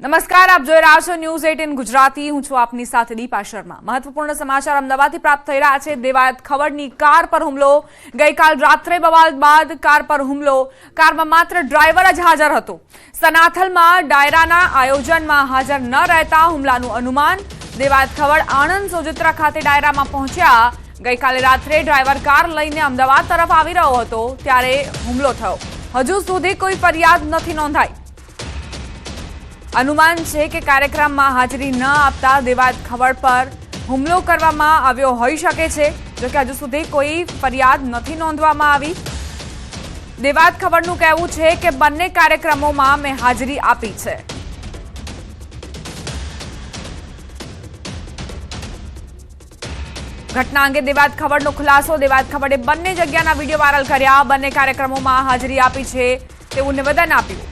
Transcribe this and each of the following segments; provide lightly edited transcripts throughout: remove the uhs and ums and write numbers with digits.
નમસ્કાર, આપ જોઈ રહ્યા છો ન્યૂઝ 18 ગુજરાતી। હું છું આપની સાથે દીપા શર્મા। મહત્વપૂર્ણ સમાચાર અમદાવાદથી પ્રાપ્ત થઈ રહ્યા છે। દેવાયત ખવડની કાર પર હુમલો। ગઈકાલ રાત્રે બવાલ બાદ કાર પર હુમલો। કારમાં માત્ર ડ્રાઈવર જ હાજર હતો। સનાથલમાં ડાયરાના આયોજનમાં હાજર ન રહેતા હુમલાનું અનુમાન। દેવાયત ખવડ આણંદ સોજિત્રા ખાતે ડાયરામાં પહોંચ્યા। ગઈકાલે રાત્રે ડ્રાઈવર કાર લઈને અમદાવાદ તરફ આવી રહ્યો હતો ત્યારે હુમલો થયો। હજુ સુધી કોઈ ફરિયાદ નથી નોંધાઈ। अनुमान है कि कार्यक्रम में हाजरी न आपता देवायत खवड़ पर हुमलो करवामां आव्यो होई शके छे, जो कि हजू सुधी कोई फरियाद नहीं नोंधवामां आवी। देवायत खवड़नुं कहेवुं छे कि बंने कार्यक्रमों में मैं हाजरी आपी छे। घटना अंगे देवायत खवड़नो खुलासो। देवायत खवड़े बंने जग्याना विडियो वायरल कर्या। बंने कार्यक्रमों में हाजरी आपी छे तेवुं निवेदन आप्युं।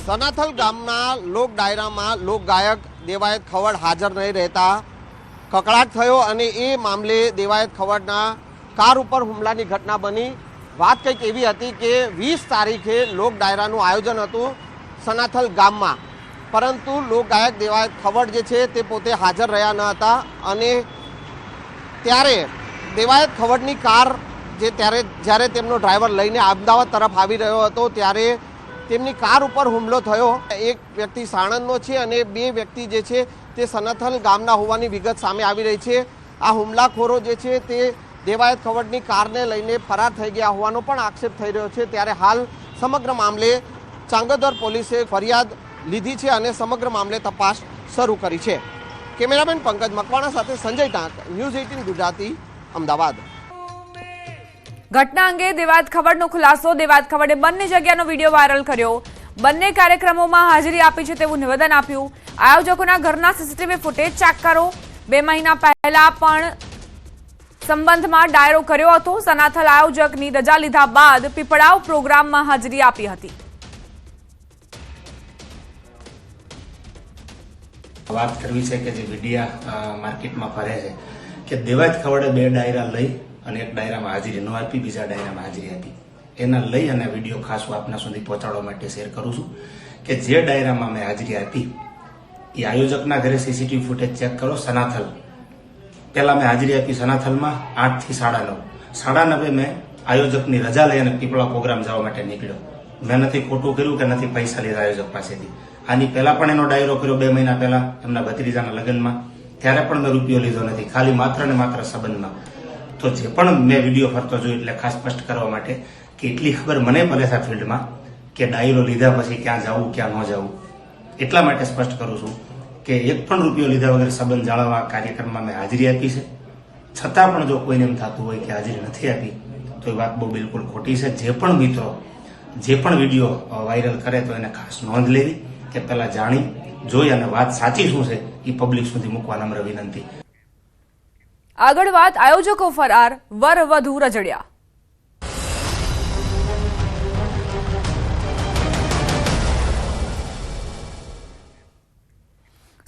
सनाथल गामना लोक डायरा में लोक गायक देवायत खवड़ हाजर नहीं रहता ककड़ाट थयो अने ए मामले देवायत खवड़ना कार पर हुमलानी घटना बनी। बात कंईक एवी हती के 20 तारीखे लोक डायरानुं आयोजन हतुं सनाथल गाम में, परंतु लोक गायक देवायत खवड़ जे छे ते पोते हाजर रह्या न हता अने त्यारे देवायत खवड़नी कार जे त्यारे ज्यारे तेमनो ड्राइवर लईने अमदावाद तरफ आवी रह्यो हतो त्यारे तेमनी कार पर हुमलो थयो। एक व्यक्ति साणंदनो छे अने बे व्यक्ति जे छे ते सनाथल गामना होवानी विगत सामे आवी रही छे। आ हुमलाखोरो जे छे ते देवायत खवड़नी कारने लईने फरार थई गया होवानो पण आक्षेप थई रह्यो छे। त्यारे हाल समग्र मामले चांगोदर पोलीसे फरियाद लीधी छे अने समग्र मामले तपास शरू करी छे। केमेरामेन पंकज मकवाणा साथे संजय टांक, न्यूज़ 18 गुजराती, अमदावाद। घटना अंगे देवायत खवड़नो खुलासो। देवायत खवड़े बंने जग्यानो विडियो वायरल कर्यो। बंने कार्यक्रमों में हाजरी आपी छे तेवुं निवेदन आप्युं। आयोजकोना घरना सीसीटीवी फूटेज चेक करो। 2 महीना पहला पण संबंधमां डायरो कर्यो हतो। सनाथल आयोजकनी रजा लीधा बाद पीपळाव प्रोग्राम में हाजरी आपी हती। बात करवी छे के जे मीडिया मार्केट में फरे छे के देवायत खवड़े 2 डायरा लई અને એક ડાયરામાં હાજરી ન આપી, બીજા ડાયરામાં હાજરી આપી। એના લઈ અને વિડીયો ખાસ હું આપના સુધી પહોંચાડવા માટે શેર કરું છું કે જે ડાયરામાં મેં હાજરી આપી એ આયોજકના ઘરે સીસીટીવી ફૂટેજ ચેક કરો। સનાથલ પહેલા મેં હાજરી આપી સનાથલમાં 8 થી 9:30। 9:30 મેં આયોજકની રજા લઈ અને પીપળા પ્રોગ્રામ જવા માટે નીકળ્યો। મેં નથી ખોટું કર્યું કે નથી પૈસા લીધા આયોજક પાસેથી। આની પહેલા પણ એનો ડાયરો કર્યો 2 મહિના પહેલા એમના ભત્રીજાના લગ્નમાં, ત્યારે પણ મેં રૂપિયો લીધો નથી, ખાલી માત્ર ને માત્ર સંબંધમાં। तो जे पण मैं वीडियो फरतो जो એટલે ખાસ સ્પષ્ટ કરવા માટે કે એટલી ખબર મને પડે છે ફિલ્ડમાં કે ડાયરો લીધા પછી ક્યાં જાવું ક્યાં ન જાવું, એટલા માટે સ્પષ્ટ કરું છું કે એક પણ રૂપિયો લીધા વગર સંબંધ જાળવવા કાર્યક્રમમાં મેં હાજરી આપી છે। છતાં પણ જો કોઈને એમ થતું હોય કે હાજરી નથી આપી તો એ વાત બહુ બિલકુલ ખોટી છે। જે પણ મિત્રો જે પણ વિડીયો વાયરલ કરે તો એને ખાસ નોંધ લેવી કે પહેલા જાણી જોઈ અને વાત સાચી શું છે એ પબ્લિક સુધી મૂકવા નમ્ર વિનંતી। આગળ વાત આયોજકો ફરાર, વર વધુ રજડ્યા।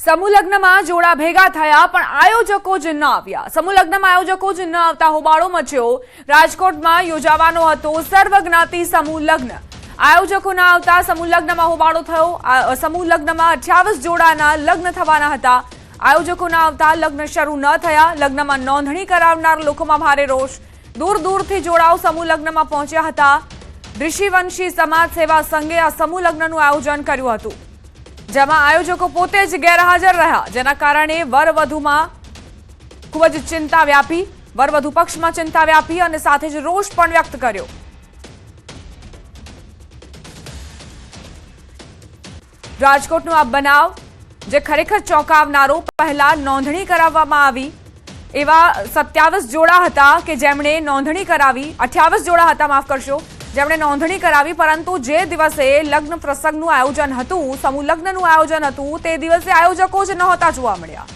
समूह लग्न में जोड़ा भेगा थया पण आयोजको ज न आव्या। समूह लग्न में आयोजको ज न आवता होबाळो मच्यो। राजकोट में योजावानो हतो सर्वज्ञाति समूह लग्न। आयोजको न आवता समूह लग्न में होबाळो थयो। समूह लग्न में 28 जोड़ाना लग्न थवाना हता। आयोजको न आवता लग्न शुरू न थया। लग्न में नोंधणी करावनार लोकोमां भारे रोष। दूर दूरथी जोड़ाओ समूह लग्न में पहोंच्या हता। ऋषिवंशी समाज सेवा संघे आ समूह लग्ननुं आयोजन कर्युं हतुं, जेमां आयोजको पोते ज गैरहाजर रह्या, जेना कारणे वरवधुमां खूब ज चिंता व्यापी। वरवधु पक्षमां चिंता व्यापी अने साथे ज रोष पण व्यक्त कर्यो। राजकोटनो आ बनाव जे खरेखर चौंकावनारो। पहला नोंधणी कराववामां आवी एवा 27 जोड़ा हता के जेमणे नोंधणी करावी। 28 जोड़ा हता, माफ करशो, जेमणे नोंधणी करावी, परंतु जे दिवसे लग्न प्रसंगनुं आयोजन हतुं, समूह लग्ननुं आयोजन हतुं, ते दिवसे आयोजको ज नहोता जोवा मळ्या।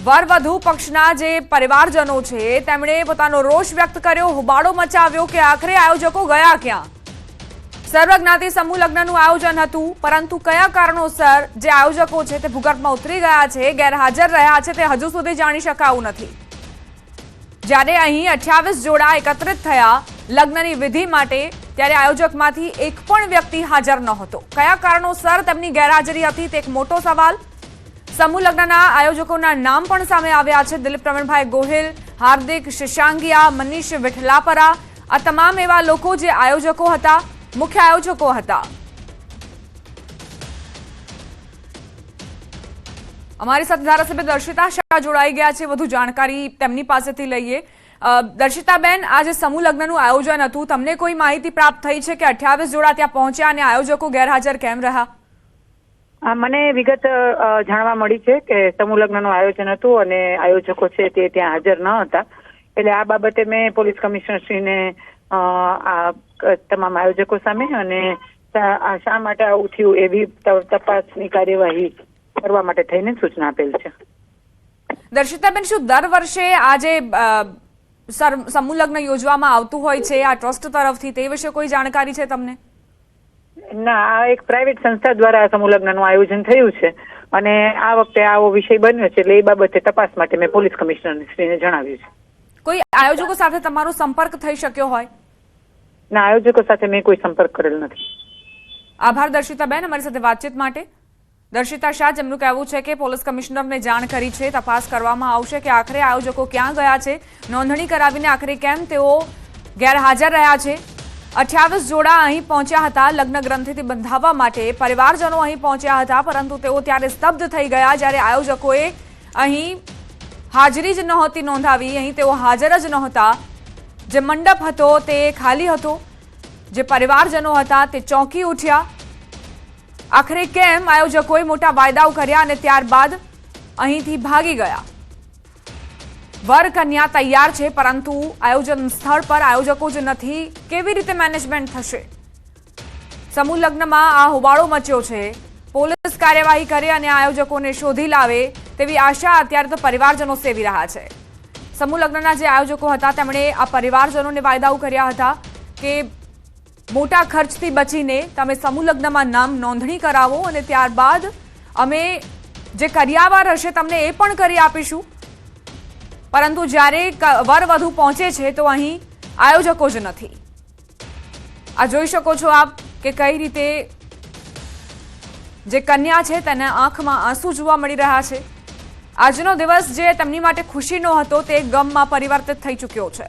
वरवधु पक्षना जे परिवारजनो छे तेमणे पोतानो रोष व्यक्त कर्यो, होबाळो मचाव्यो के आखरे आयोजको गया क्यां। सर्वज्ञाति समूह लग्ननुं आयोजन हतुं, परंतु कया कारणोसर जे आयोजको छे ते भूगर्भमां उतरी गया छे, गैरहाजर रह्या छे, ते हजू सुधी जाणी शकायुं नथी। જ્યારે અહીં 28 જોડા એકત્રિત થયા લગ્નની વિધિ માટે ત્યારે આયોજકમાંથી એક પણ વ્યક્તિ હાજર ન હતો. કયા કારણોસર તેમની ગેરહાજરી હતી તે એક મોટો સવાલ. સમૂહ લગ્નના આયોજકોના નામ પણ સામે આવ્યા છે. દિલીપ પ્રવીણભાઈ ગોહિલ, હાર્દિક શશાંગિયા, મનીષ વિઠલાપરા, આ તમામ એવા લોકો જે આયોજકો હતા, મુખ્ય આયોજકો હતા. અમારી સાથે ધારાસભ્ય દર્શિતા શાહ જોડાઈ ગયા છે. વધુ જાણકારી તેમની પાસેથી લઈએ. દર્શિતાબેન, આ જે સમૂહ લગ્નનું આયોજન હતું, તમને કોઈ માહિતી પ્રાપ્ત થઈ છે કે 28 જોડા ત્યાં પહોંચ્યા અને આયોજકો ગેરહાજર કેમ રહ્યા? મને વિગત જાણવા મળી છે કે સમૂહ લગ્નનું આયોજન હતું અને આયોજકો છે તે ત્યાં હાજર ન હતા. એટલે આ બાબતે મેં પોલીસ કમિશનરશ્રીને આ તમામ આયોજકો સામે અને શા માટે આવું થયું એવી તપાસની કાર્યવાહી કરવા માટે થઈને સૂચના આપેલ છે. દર્શિતાબેન, શું દર વર્ષે આજે સમૂહ લગ્ન યોજવામાં આવતું હોય છે આ ટ્રસ્ટ તરફથી, તે વિશે કોઈ જાણકારી છે તમને? ના, આ એક પ્રાઇવેટ સંસ્થા દ્વારા સમૂહ લગ્નનું આયોજન થયું છે અને આ વખતે આવો વિષય બન્યો છે એટલે એ બાબતે તપાસ માટે મેં પોલીસ કમિશનરશ્રીને જણાવ્યું છે. કોઈ આયોજકો સાથે તમારો સંપર્ક થઈ શક્યો હોય? ના, આયોજકો સાથે મેં કોઈ સંપર્ક કરેલ નથી. આભાર દર્શિતાબેન અમારી સાથે વાતચીત માટે. દર્શિતા શાહ, જેમનું કહેવું છે કે પોલીસ કમિશનરને જાણ કરી છે, તપાસ કરવામાં આવશે કે આખરે આયોજકો ક્યાં ગયા છે, નોંધણી કરાવીને આખરે કેમ તેઓ ગેરહાજર રહ્યા છે. 28 જોડા અહીં પહોંચ્યા હતા લગ્ન ગ્રંથિથી બંધાવવા માટે. પરિવારજનો અહીં પહોંચ્યા હતા, પરંતુ તેઓ ત્યારે સ્તબ્ધ થઈ ગયા જ્યારે આયોજકોએ અહીં હાજરી જ નહોતી નોંધાવી. અહીં તેઓ હાજર જ નહોતા. જે મંડપ હતો તે ખાલી હતો. જે પરિવારજનો હતા તે ચોંકી ઉઠ્યા. આખરે કેમ આયોજકોએ મોટા વાયદાઓ કર્યા અને ત્યારબાદ અહીંથી ભાગી ગયા. વર કન્યા તૈયાર છે, પરંતુ આયોજન સ્થળ પર આયોજકો જ નથી. કેવી રીતે મેનેજમેન્ટ થશે? સમૂહ લગ્નમાં આ હોબાળો મચ્યો છે. પોલીસ કાર્યવાહી કરે અને આયોજકોને શોધી લાવે તેવી આશા અત્યારે તો પરિવારજનો સેવી રહ્યા છે. સમૂહ લગ્નના જે આયોજકો હતા તેમણે આ પરિવારજનોને વાયદાઓ કર્યા હતા કે મોટા ખર્ચથી બચીને તમે સમૂહ લગ્નમાં નામ નોંધણી કરાવો અને ત્યારબાદ અમે જે કરિયાવર હશે તમને એ પણ કરી આપીશું. પરંતુ જ્યારે વર વધુ પહોંચે છે તો અહીં આયોજકો જ નથી. આ જોઈ શકો છો આપ કે કઈ રીતે જે કન્યા છે તેના આંખમાં આંસુ જોવા મળી રહ્યા છે. આજનો દિવસ જે તેમની માટે ખુશીનો હતો તે ગમમાં પરિવર્તિત થઈ ચૂક્યો છે.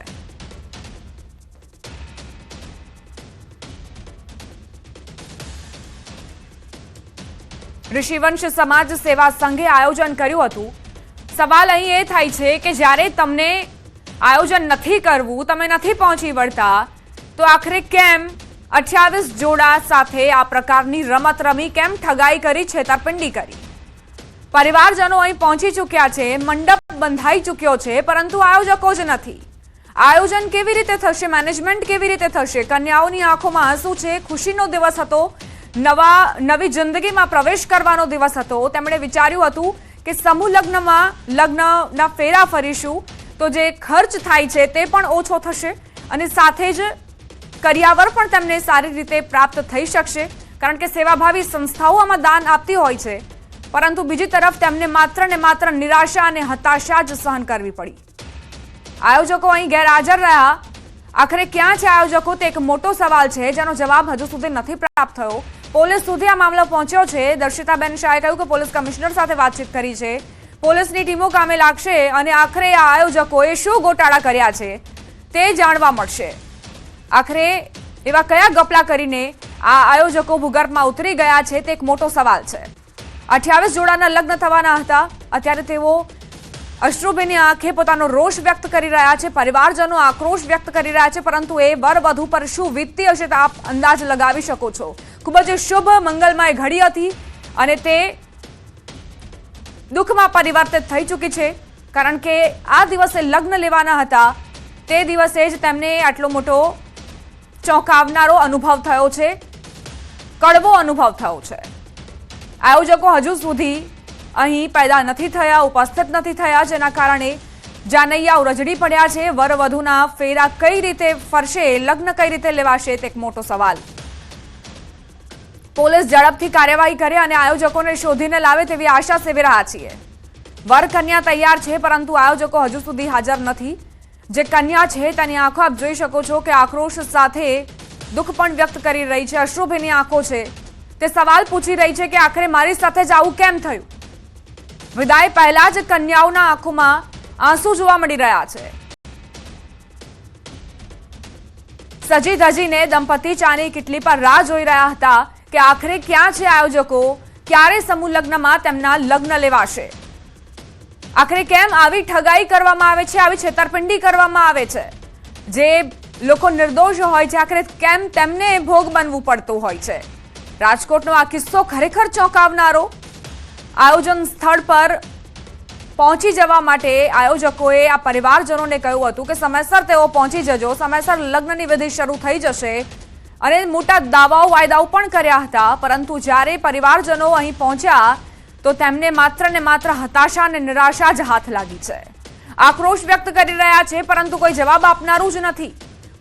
ઋષિવંશ સમાજ સેવા સંઘે આયોજન કર્યું હતું. સવાલ અહીં એ થાય છે કે જ્યારે તમને આયોજન નથી કરવું, તમે નથી પહોંચી વળતા, તો આખરે કેમ 28 જોડા સાથે આ પ્રકારની રમત રમી, કેમ ઠગાઈ કરી, છેતરપિંડી કરી? પરિવારજનો અહીં પહોંચી ચૂક્યા છે, મંડપ બંધાઈ ચૂક્યો છે, પરંતુ આયોજકો જ નથી. આયોજન કેવી રીતે થશે? મેનેજમેન્ટ કેવી રીતે થશે? કન્યાઓની આંખોમાં આંસુ છે. ખુશીનો દિવસ હતો, નવી જિંદગીમાં પ્રવેશ કરવાનો દિવસ હતો. તેમણે વિચાર્યું હતું કે સમૂહ લગ્નના ફેરા ફરીશું તો જે ખર્ચ થાય છે તે પણ ઓછો થશે અને સાથે જ કરિયાવર પણ તેમને સારી રીતે પ્રાપ્ત થઈ શકશે, કારણ કે સેવાભાવી સંસ્થાઓ આમાં દાન આપતી હોય છે. પરંતુ બીજી તરફ તેમને માત્ર ને માત્ર નિરાશા અને હતાશા જ સહન કરવી પડી. આયોજકો અહીં ગેરહાજર રહ્યા. આખરે ક્યાં છે આયોજકો તે એક મોટો સવાલ છે જેનો જવાબ હજુ સુધી નથી પ્રાપ્ત થયો. પોલીસ સુધી આ મામલો પહોંચ્યો છે. દર્શિતાબેન શાહે કહ્યું કે પોલીસ કમિશનર સાથે વાતચીત કરી છે. પોલીસની ટીમો કામે લાગશે અને આખરે આ આયોજકોએ શું ગોટાળા કર્યા છે તે જાણવા મળશે. આખરે એવા કયા ગપલા કરીને આ આયોજકો ભૂગર્ભમાં ઉતરી ગયા છે તે એક મોટો સવાલ છે. 28 જોડાના લગ્ન થવાના હતા. અત્યારે તેઓ અશ્રુભીની આંખે પોતાનો રોષ વ્યક્ત કરી રહ્યા છે. પરિવારજનો આક્રોશ વ્યક્ત કરી રહ્યા છે, પરંતુ એ વર વધુ પર શું વીતતી હશે તો આપ અંદાજ લગાવી શકો છો. ખૂબ જ શુભ મંગલમય ઘડી હતી અને તે દુઃખમાં પરિવર્તિત થઈ ચૂકી છે, કારણ કે આ દિવસે લગ્ન લેવાના હતા તે દિવસે જ તેમને આટલો મોટો ચોંકાવનારો અનુભવ થયો છે, કડવો અનુભવ થયો છે. આયોજકો હજુ સુધી અહીં પેદા નથી થયા, ઉપસ્થિત નથી થયા, જેના કારણે જાનૈયાઓ રજડી પડ્યા છે. વર વધુના ફેરા કઈ રીતે ફરશે, લગ્ન કઈ રીતે લેવાશે તે એક મોટો સવાલ. પોલીસ ઝડપથી કાર્યવાહી કરે અને આયોજકોને શોધીને લાવે તેવી આશા સેવી રહ્યા છીએ. વર કન્યા તૈયાર છે, પરંતુ આયોજકો હજુ સુધી હાજર નથી. જે કન્યા છે તેની આંખો આપ જોઈ શકો છો કે આક્રોશ સાથે દુઃખ પણ વ્યક્ત કરી રહી છે, અશ્રુભીની આંખો છે, તે સવાલ પૂછી રહી છે કે આખરે મારી સાથે જ આવું કેમ થયું. વિદાય પહેલા જ કન્યાઓના આંખોમાં આંસુ જોવા મળી રહ્યા છે. સજી ધજીને દંપતી ચાની કિટલી પર રાહ જોઈ રહ્યા હતા કે આખરે ક્યાં છે આયોજકો, ક્યારે સમૂહ લગ્નમાં તેમના લગ્ન લેવાશે. આખરે કેમ આવી ઠગાઈ કરવામાં આવે છે, આવી છેતરપિંડી કરવામાં આવે છે. જે લોકો નિર્દોષ હોય છે આખરે કેમ તેમને ભોગ બનવું પડતું હોય છે. રાજકોટનો આ કિસ્સો ખરેખર ચોંકાવનારો. આયોજન સ્થળ પર પહોંચી જવા માટે આયોજકોએ આ પરિવારજનોને કહ્યું હતું કે સમયસર તેઓ પહોંચી જજો, સમયસર લગ્નની વિધિ શરૂ થઈ જશે અને મોટા દાવાઓ વાયદાઓ પણ કર્યા હતા. પરંતુ જ્યારે પરિવારજનો અહીં પહોંચ્યા તો તેમને માત્ર ને માત્ર હતાશા અને નિરાશા જ હાથ લાગી છે. આક્રોશ વ્યક્ત કરી રહ્યા છે પરંતુ કોઈ જવાબ આપનારું જ નથી.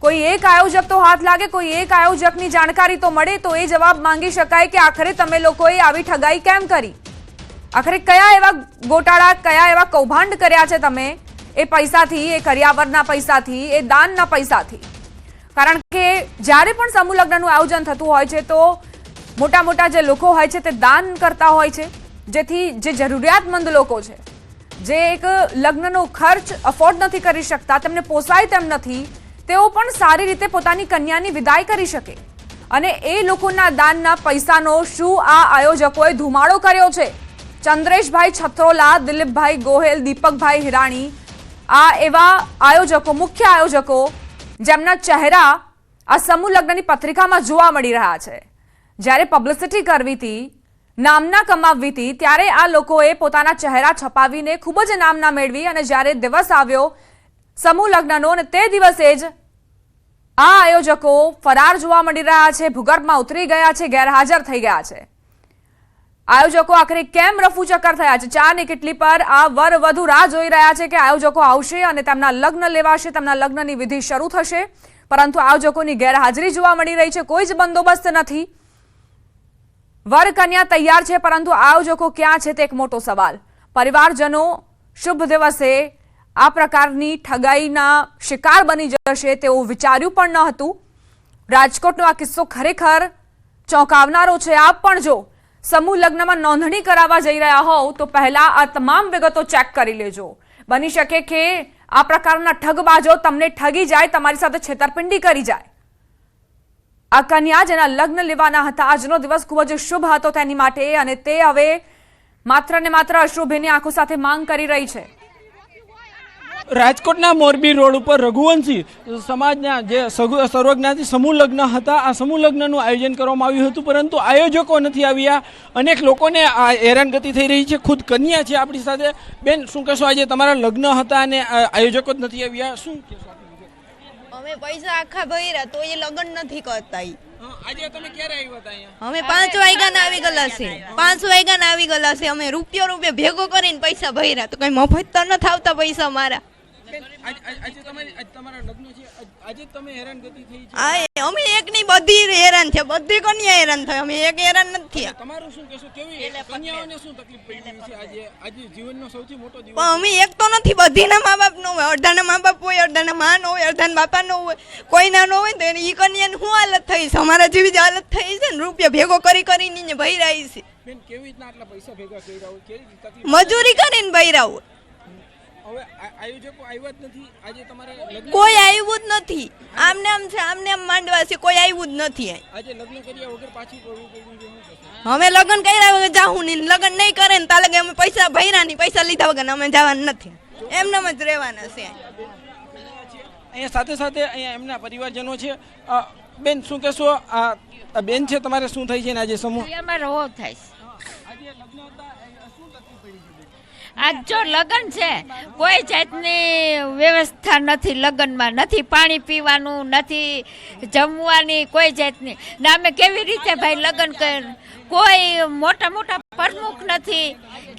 કોઈ એક આયોજક તો હાથ લાગે, કોઈ એક આયોજકની જાણકારી તો મળે તો એ જવાબ માંગી શકાય કે આખરે તમે લોકોએ આવી ઠગાઈ કેમ કરી. આખરે કયા એવા ગોટાળા, કયા એવા કૌભાંડ કર્યા છે તમે એ પૈસાથી, એ કરિયાવરના પૈસાથી, એ દાનના પૈસાથી. કારણ કે જ્યારે પણ સમૂહ લગ્નનું આયોજન થતું હોય છે તો મોટા મોટા જે લોકો હોય છે તે દાન કરતા હોય છે, જેથી જે જરૂરિયાતમંદ લોકો છે, જે એક લગ્નનો ખર્ચ અફોર્ડ નથી કરી શકતા, તેમને પોસાય તેમ નથી, તેઓ પણ સારી રીતે પોતાની કન્યાની વિદાય કરી શકે. અને એ લોકોના દાનના પૈસાનો શું આ આયોજકોએ ધુમાડો કર્યો છે. ચંદ્રેશભાઈ છત્રોલા, દિલીપભાઈ ગોહેલ, દીપકભાઈ હિરાણી, આ એવા આયોજકો, મુખ્ય આયોજકો જેમના ચહેરા આ સમૂહ લગ્નની પત્રિકામાં જોવા મળી રહ્યા છે. જ્યારે પબ્લિસિટી કરવી હતી, નામના કમાવવી હતી, ત્યારે આ લોકોએ પોતાના ચહેરા છપાવીને ખૂબ જ નામના મેળવી અને જ્યારે દિવસ આવ્યો સમૂહ લગ્નનો અને તે દિવસે જ આ આયોજકો ફરાર જોવા મળી રહ્યા છે, ભૂગર્ભમાં ઉતરી ગયા છે, ગેરહાજર થઈ ગયા છે. આયોજકો આખરે કેમ રફુચક્કર થયા છે. ચાની કિટલી પર આ વર વધુ રાહ જોઈ રહ્યા છે કે આયોજકો આવશે અને તેમના લગ્ન લેવાશે, તેમના લગ્નની વિધિ શરૂ થશે. પરંતુ આયોજકોની ગેરહાજરી જોવા મળી રહી છે, કોઈ જ બંદોબસ્ત નથી. વર કન્યા તૈયાર છે પરંતુ આયોજકો ક્યાં છે તે એક મોટો સવાલ. પરિવારજનો શુભ દિવસે આ પ્રકારની ઠગાઈના શિકાર બની જશે તેવું વિચાર્યું પણ ન હતું. રાજકોટનો આ કિસ્સો ખરેખર ચોંકાવનારો છે. આપ પણ જો સમૂહ લગ્નમાં નોંધણી કરાવવા જઈ રહ્યા હોવ તો પહેલા આ તમામ વિગતો ચેક કરી લેજો. બની શકે કે આ પ્રકારના ઠગબાજો તમને ઠગી જાય, તમારી સાથે છેતરપિંડી કરી જાય. આ કન્યા જેના લગ્ન લેવાના હતા, આજનો દિવસ ખૂબ જ શુભ હતો તેની માટે અને તે હવે માત્ર ને માત્ર અશ્રુભીની આંખો સાથે માંગ કરી રહી છે. રાજકોટના મોરબી રોડ ઉપર રઘુવંશી સમાજના જે સર્વજ્ઞાતિ સમૂહ લગ્ન હતા, આ સમૂહ લગ્નનું આયોજન કરવામાં આવ્યું હતું પરંતુ આયોજકો નથી આવ્યા. અનેક લોકોને આ હેરાનગતિ થઈ રહી છે. ખુદ કન્યા છે આપણી સાથે. બેન, શું કહેશો? આજે તમારા લગ્ન હતા અને આયોજકો જ નથી આવ્યા, શું કહેશો? અમે પૈસા આખા ભર્યા તો એ લગ્ન નથી કરતા. આજે તમે ક્યારે આવ્યા હતા અહીંયા? અમે 5 વાગ્યાના આવી ગયેલા છે. 5 વાગ્યાના આવી ગયેલા છે. અમે રૂપિયો ભેગો કરીને પૈસા ભર્યા તો કઈ મફત તો નથી આવતા પૈસા મારા. અમે એક ની બધી હેરાન છે, બધી કન્યા હેરાન થાય, અમે એક હેરાન નથી. તમારું શું કહેશો? કેવી કન્યાઓને શું તકલીફ પડી છે આજે જીવનનો સૌથી મોટો દિવસ? પણ અમે એક તો નથી, બધીના મા બાપ નો હોય, અડધાના મા બાપ હોય, અડધાના માં નો હોય, અડધાના બાપા નો હોય, કોઈના નો હોય તો ઈ કન્યાની શું હાલત થઈ છે? અમારા જેવી જ હાલત થઈ છે ને. રૂપિયા ભેગો કરી કરીને ભર્યા છે. બેન, કેવી રીતના આટલા પૈસા ભેગા કર્યા હોય? કેવી તકલીફ? મજૂરી કરીને ભર્યા હોય. હવે આયોજકો આવ્યા જ નથી આજે તમારે લગ્ન? કોઈ આવ્યું જ નથી. આમને આમ છે, આમને આમ માંડવા છે, કોઈ આવ્યું જ નથી. આજે લગ્ન કર્યા વગર પાછી પડવું પડ્યું. અમે લગ્ન કર્યા વગર જાહું નહીં, લગ્ન નહીં કરે ને તાલે અમે પૈસા ભર્યા નહીં, પૈસા લીધા વગર અમે જવાના નથી, એમનેમ જ રહેવાના છે. અહીંયા સાથે સાથે અહીંયા એમના પરિવારજનો છે. બેન, શું કહેશો? આ બેન છે તમારે, શું થાય છે ને આજે સમૂહ? અમારે રોગ થાય છે. આજે લગ્ન હતા, શું તકલીફ પડી છે? આજ જો લગ્ન છે, કોઈ જાતની વ્યવસ્થા નથી લગ્નમાં, નથી પાણી પીવાનું, નથી જમવાની, કોઈ જાતની. ને અમે કેવી રીતે ભાઈ લગ્ન કર, કોઈ મોટા મોટા પ્રમુખ નથી,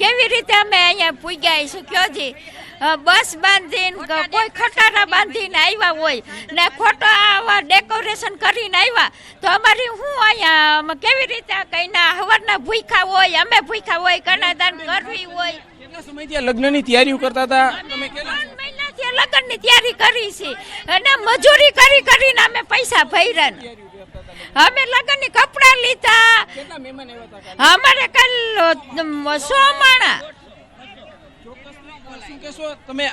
કેવી રીતે અમે અહીંયા પૂગ્યા છું? કયો જી બસ બાંધીને, કોઈ ખટારા બાંધીને આવ્યા હોય ને ખોટા આવા ડેકોરેશન કરીને આવ્યા તો અમારી શું અહીંયા કેવી રીતે કઈના હવારના ભૂખ્યા હોય, અમે ભૂખ્યા હોય, કન્યાદાન કરવી હોય. કેટલા સમયથી લગ્નની તૈયારીઓ કરતા હતા તમે? 3 મહિનાથી લગ્નની તૈયારી કરી છે અને મજૂરી કરીને અમે પૈસા ભર્યા. અમે લગ્નની કપડા લીધા. કેટલા મહેમાન આવ્યા હતા કાલે? અમારે કાલ 100 માણા. શું કહેશો તમે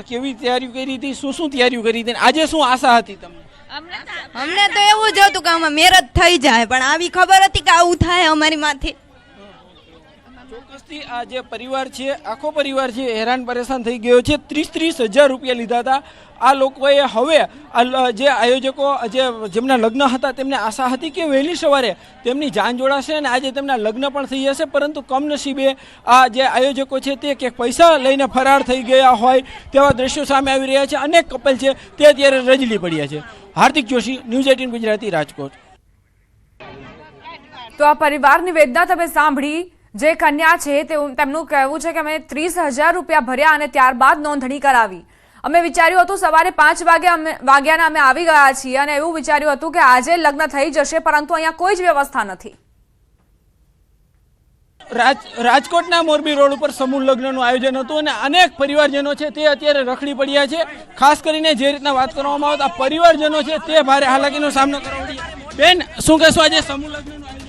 કેવી તૈયારી કરી હતી, શું તૈયારીઓ કરી હતી, આજે શું આશા હતી તમને? અમને તો એવું જ હતું કે આમાં મેરેજ થઈ જાય, પણ આવી ખબર હતી કે આવું થાય અમારી માથે. ચોક્કસથી આ જે પરિવાર છે, આખો પરિવાર છે, હેરાન પરેશાન થઈ ગયો છે. 30,000 રૂપિયા લીધા હતા આ લોકોએ. હવે જે આયોજકો જેમના લગ્ન હતા તેમને આશા હતી કે વહેલી સવારે તેમની જાન જોડાશે અને આજે તેમના લગ્ન પણ થઈ જશે, પરંતુ કમનસીબે આ જે આયોજકો છે તે કે પૈસા લઈને ફરાર થઈ ગયા હોય તેવા દ્રશ્યો સામે આવી રહ્યા છે. અનેક કપલ છે તે અત્યારે રજલી પડ્યા છે. હાર્દિક જોશી, ન્યૂઝ 18 ગુજરાતી, રાજકોટ. તો આ પરિવારની વેદના તમે સાંભળી. જે કન્યા છે તેમનું કહેવું છે કે અમે 30,000 રૂપિયા ભર્યા અને ત્યારબાદ નોંધણી કરાવી. અમે વિચાર્યું હતું સવારે 5 વાગ્યાના અમે આવી ગયા છીએ અને એવું વિચાર્યું હતું કે આજે લગ્ન થઈ જશે, પરંતુ અહીંયા કોઈ જ વ્યવસ્થા નથી. રાજકોટના મોરબી રોડ ઉપર સમૂહ લગ્નનું આયોજન હતું અને અનેક પરિવારજનો છે તે અત્યારે રખડી પડ્યા છે. ખાસ કરીને જે રીતના વાત કરવામાં આવતા પરિવારજનો છે તે ભારે હાલાકીનો સામનો કરવો પડ્યો. બેન, શું કહેશો આજે સમૂહ લગ્નનું આયોજન?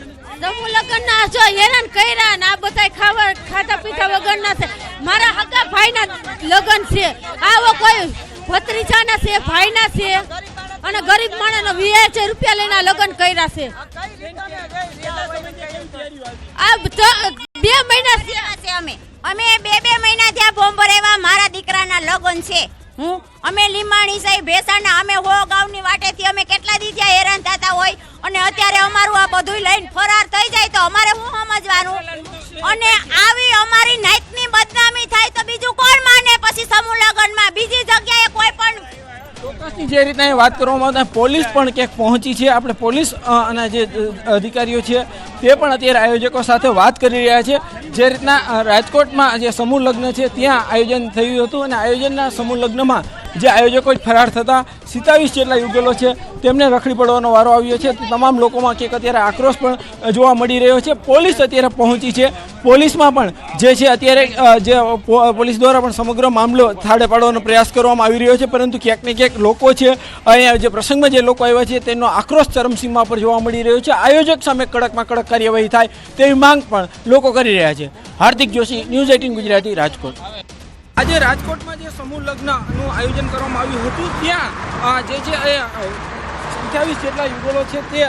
સમૂહ લગ્નના જો હેરાન કર્યા ને આ બધા ખાતા પીતા વગરના છે. મારા હગા ભાઈના લગ્ન છે, આવો કોઈ ભત્રીજાના છે, ભાઈના છે અને ગરીબ માણસનો 20,000 રૂપિયા લઈને લગ્ન કર્યા છે. આ 2 મહિના છે. અમે 2 મહિના ત્યાં ફોર્મ ભરાવ્યા. મારા દીકરાના લગ્ન છે. અમે લીમાણી સાહેબ ભેસાણના અમે ગામની વાટેથી અમે કેટલા દી ત્યાં હેરાન થતા હોય અને અત્યારે અમારું આ બધું લઈને ફરાર થઈ જાય તો અમારે શું સમજવાનું? અને આવી અમારી નાતની બદનામી થાય તો બીજું કોણ માને? પછી સમૂહ લગ્નમાં બીજી જગ્યાએ કોઈ પણ ચોક્કસની જે રીતના વાત કરવામાં આવતા પોલીસ પણ ક્યાંક પહોંચી છે. આપણે પોલીસ અને જે અધિકારીઓ છે તે પણ અત્યારે આયોજકો સાથે વાત કરી રહ્યા છે. જે રીતના રાજકોટમાં જે સમૂહ લગ્ન છે ત્યાં આયોજન થયું હતું અને આયોજનના સમૂહ લગ્નમાં જે આયોજકો ફરાર થતા 27 જેટલા યુગલો છે તેમને રખડી પડવાનો વારો આવ્યો છે. તો તમામ લોકોમાં ક્યાંક અત્યારે આક્રોશ પણ જોવા મળી રહ્યો છે. પોલીસ અત્યારે પહોંચી છે. પોલીસમાં પણ જે છે અત્યારે જે પોલીસ દ્વારા પણ સમગ્ર મામલો થાળે પાડવાનો પ્રયાસ કરવામાં આવી રહ્યો છે, પરંતુ ક્યાંક ને ક્યાંક લોકો છે અહીંયા જે પ્રસંગમાં જે લોકો આવ્યા છે તેનો આક્રોશ ચરમસીમા પર જોવા મળી રહ્યો છે. આયોજક સામે કડકમાં કડક કાર્યવાહી થાય તેવી માંગ પણ લોકો કરી રહ્યા છે. હાર્દિક જોશી, ન્યૂઝ 18 ગુજરાતી, રાજકોટ. આજે રાજકોટમાં જે સમૂહ લગ્નનું આયોજન કરવામાં આવ્યું હતું ત્યાં જે છે એ 28 જેટલા યુગલો છે તે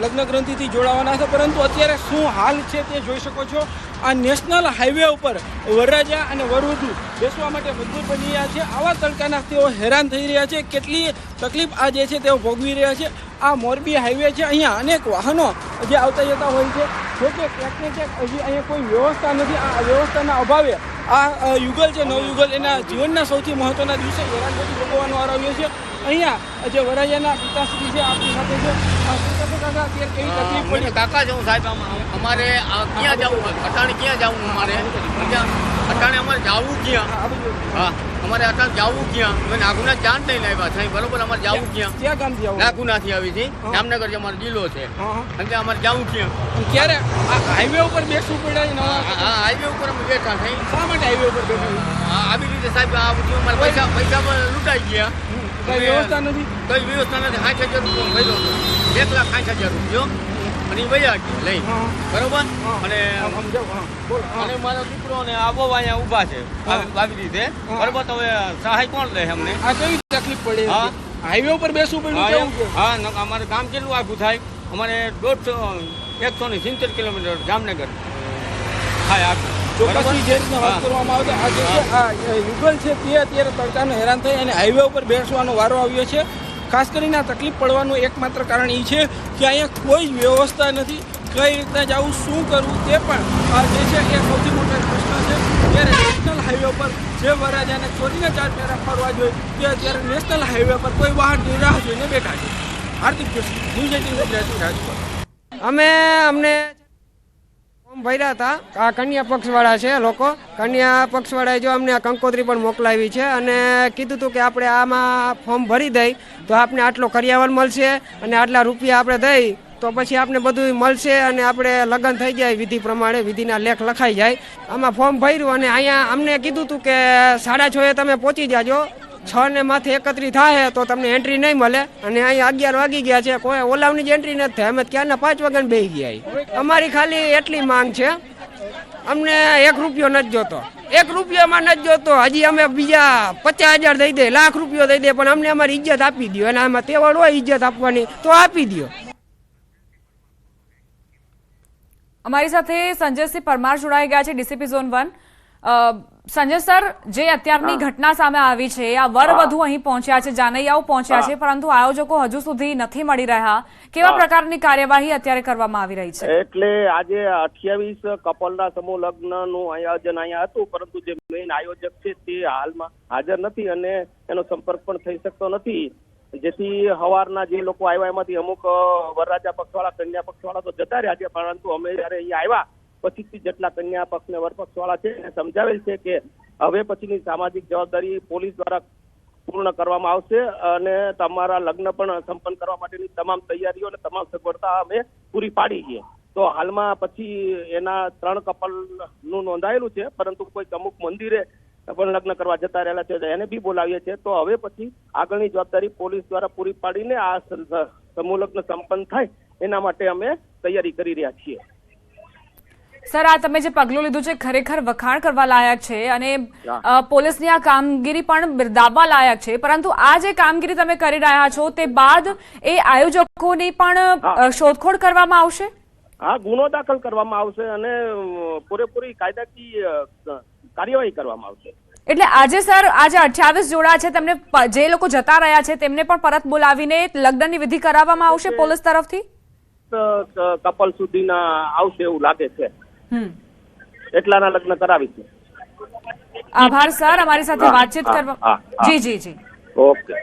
લગ્ન ગ્રંથિથી જોડાવાના હતા, પરંતુ અત્યારે શું હાલ છે તે જોઈ શકો છો. આ નેશનલ હાઈવે ઉપર વરરાજા અને વરવધુ બેસવા માટે મજબૂર બની રહ્યા છે. આવા તડકાના તેઓ હેરાન થઈ રહ્યા છે. કેટલી તકલીફ આ જે છે તેઓ ભોગવી રહ્યા છે. આ મોરબી હાઈવે છે, અહીંયા અનેક વાહનો જે આવતા જતા હોય છે. જોકે ક્યાંક ને ક્યાંક હજી અહીંયા કોઈ વ્યવસ્થા નથી. આ વ્યવસ્થાના અભાવે આ યુગલ છે, નવયુગલ, એના જીવનના સૌથી મહત્વના દિવસે હેરાનગતિ ભોગવવાનો વારો આવ્યો છે. અહીંયા જે વરાજાના પિતાશ્રી છે આપણી સાથે છે. કાકા અત્યારે કેવી તકલીફ પડી? કાકા જવું સાહેબ, અમારે ક્યાં જવું? અટાણે ક્યાં જવું? અમારે અટાણે અમારે જવું ક્યાં? હા, અમારે અટાણે જવું ક્યાં? અમે નાગુના ચાંદ લઈને આવ્યા છે, બરોબર? અમારે જવું ક્યાં? ક્યાં ગામથી આવું? નાગુનાથી આવી છે, જામનગર જે અમારો જિલ્લો છે. એટલે અમારે જવું ક્યાં? ક્યારે આ હાઈવે ઉપર બેસવું પડે? હા, હાઈવે ઉપર અમે બેઠા છે. શા માટે હાઈવે ઉપર બેઠા? આવી રીતે સાહેબ આ બધું અમારે પૈસા પણ લૂંટાઈ ગયા. કઈ વ્યવસ્થા નથી? કઈ વ્યવસ્થા નથી. 60,000 રૂપિયા ભર્યો હતો, 1,60,000 રૂપિયો અને વયા લઈ, બરોબર? અને મારો દીકરો અને આબો અહીંયા ઊભા છે આવી રીતે, બરોબર? તો હવે સહાય કોણ લે અમને? આ કેવી તકલીફ પડે? હાઈવે ઉપર બેસવું પડ્યું? હા, અમારે ગામ કેટલું આખું થાય? અમારે 170 કિલોમીટર જામનગર થાય આખું. ચોક્કસની જે રીતના વાત કરવામાં આવે આ યુગલ છે તે અત્યારે તડકાનો હેરાન થઈ અને હાઈવે ઉપર બેસવાનો વારો આવ્યો છે. ખાસ કરીને આ તકલીફ પડવાનું એકમાત્ર કારણ એ છે કે અહીંયા કોઈ જ વ્યવસ્થા નથી. કઈ રીતના જવું, શું કરવું તે પણ આ જે છે એ સૌથી મોટો પ્રશ્ન છે. ત્યારે નેશનલ હાઈવે ઉપર જે વરરાજાને ચોરીને 4 ફેરા ફરવા જોઈએ તે અત્યારે નેશનલ હાઈવે પર કોઈ વાહનની રાહ જોઈને બેઠા છે. હાર્દિક જોશી, ન્યૂઝ 18 ગુજરાતી, રાજકોટ. અમને ફોર્મ ભર્યા હતા. આ કન્યા પક્ષવાળા છે લોકો. કન્યા પક્ષવાળાએ જો અમને કંકોત્રી પણ મોકલાવી છે અને કીધું હતું કે આપણે આમાં ફોર્મ ભરી દઈ તો આપણે આટલો કરિયાવર મળશે અને આટલા રૂપિયા આપણે દઈ તો પછી આપણે બધું મળશે અને આપણે લગ્ન થઈ જાય વિધિ પ્રમાણે, વિધિના લેખ લખાઈ જાય. આમાં ફોર્મ ભર્યું અને અહીંયા અમને કીધું હતું કે 6:30 તમે પહોંચી જાજો. 6 ને માથે 31 થાય તો તમને એન્ટ્રી નહીં મળે અને અહીંયા 11 વાગી ગયા છે, કોઈ ઓલાવની જ એન્ટ્રી નથી થઈ. અમે ક્યારના 5 વાગ્યાને બેસી ગયા. અમારી ખાલી એટલી માંગ છે, અમને 1 રૂપિયો નથી જોતો, 1 રૂપિયામાં નથી જોતો. હજી અમે બીજા 50,000 દઈ દે, લાખ રૂપિયો દઈ દે, પણ અમને અમારી ઇજ્જત આપી દો. અને આમાં તેવડ હોય ઇજ્જત આપવાની તો આપી દો. અમારી સાથે સંજયસિંહ પરમાર જોડાઈ ગયા છે, ડીસીપી ઝોન 1. સંજય સર, જે અત્યારની ઘટના સામે આવી છે, આ વરવધુ અહીં પહોંચ્યા છે, જાનૈયાઓ પહોંચ્યા છે, પરંતુ આયોજકો હજુ સુધી નથી મળી રહ્યા. કેવા પ્રકારની કાર્યવાહી અત્યારે કરવામાં આવી રહી છે? એટલે આજે 28 કપલના સમૂહ લગ્નનું આયોજન અહીંયા હતું, પરંતુ જે મેઇન આયોજક છે તે હાલમાં હાજર નથી અને એનો સંપર્ક પણ થઈ શકતો નથી. જેથી સવારના જે લોકો આવ્યા એમાંથી અમુક વરરાજા પક્ષવાળા, કન્યા પક્ષવાળા તો જતા રહ્યા છે, પરંતુ અમે જયારે અહીંયા આવ્યા પછીથી જેટલા કન્યા પક્ષ ને વર પક્ષવાળા છે એને સમજાવેલ છે કે હવે પછીની સામાજિક જવાબદારી પોલીસ દ્વારા પૂર્ણ કરવામાં આવશે અને તમારા લગ્ન પણ સંપન્ન કરવા માટેની તમામ તૈયારીઓ અને તમામ સગવડતા અમે પૂરી પાડી છે. તો હાલમાં પછી એના 3 કપલનું નોંધાયેલું છે, પરંતુ કોઈક અમુક મંદિરે પણ લગ્ન કરવા જતા રહેલા છે, એને બી બોલાવીએ છીએ. તો હવે પછી આગળની જવાબદારી પોલીસ દ્વારા પૂરી પાડીને આ સમૂહ લગ્ન સંપન્ન થાય એના માટે અમે તૈયારી કરી રહ્યા છીએ. સર, આ તમે જે પગલું લીધું છે ખરેખર વખાણ કરવા લાયક છે અને પોલીસની આ કામગીરી પણ બિરદાવવા લાયક છે, પરંતુ આ જે કામગીરી તમે કરી રહ્યા છો તે બાદ એ આયોજકોની પણ શોધખોળ કરવામાં આવશે? હા, ગુનો દાખલ કરવામાં આવશે અને પૂરેપૂરી કાયદાકીય કાર્યવાહી કરવામાં આવશે. એટલે આજે સર, આજે 28 જોડા છે, તેમને જે લોકો જતા રહ્યા છે તેમને પણ પરત બોલાવીને લગ્નની વિધિ કરાવવામાં આવશે પોલીસ તરફથી? કપલ સુધીના આવશે એવું લાગે છે, એટલાના લગ્ન કરાવીશું. આભાર સર, અમારી સાથે વાતચીત કરવા. જી. ઓકે,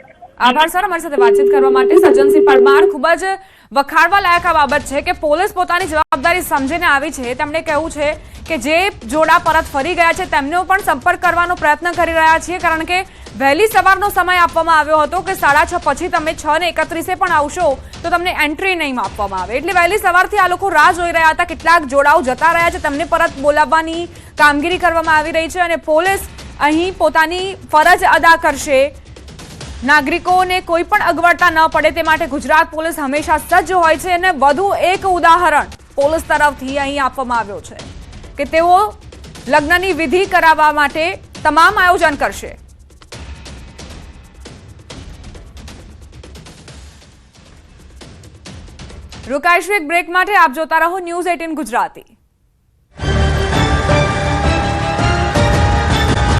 આભાર સર, અમારી સાથે વાતચીત કરવા માટે. સજ્જનસિંહ પરમાર, ખૂબ જ વખાણવા લાયક આ બાબત છે કે પોલીસ પોતાની જવાબદારી સમજીને આવી છે. તેમણે કહ્યું છે કે જે જોડા પરત ફરી ગયા છે તેમનો પણ સંપર્ક કરવાનો પ્રયત્ન કરી રહ્યા છીએ, કારણ કે વહેલી સવારનો સમય આપવામાં આવ્યો હતો કે 6:30 પછી તમે 6:31 પણ આવશો તો તમને એન્ટ્રી નહીં આપવામાં આવે. એટલે વહેલી સવારથી આ લોકો રાહ જોઈ રહ્યા હતા. કેટલાક જોડાઓ જતા રહ્યા છે, તેમને પરત બોલાવવાની કામગીરી કરવામાં આવી રહી છે અને પોલીસ અહીં પોતાની ફરજ અદા કરશે. નાગરિકોને કોઈ પણ અગવડતા ન પડે તે માટે ગુજરાત પોલીસ હંમેશા સજ્જ હોય છે અને વધુ એક ઉદાહરણ પોલીસ તરફથી અહીં આપવામાં આવ્યો છે કે તેઓ લગ્નની વિધિ કરાવવા માટે તમામ આયોજન કરશે. રોકાઈશું એક બ્રેક માટે. આપ જોતા રહો ન્યૂઝ 18 ગુજરાતી.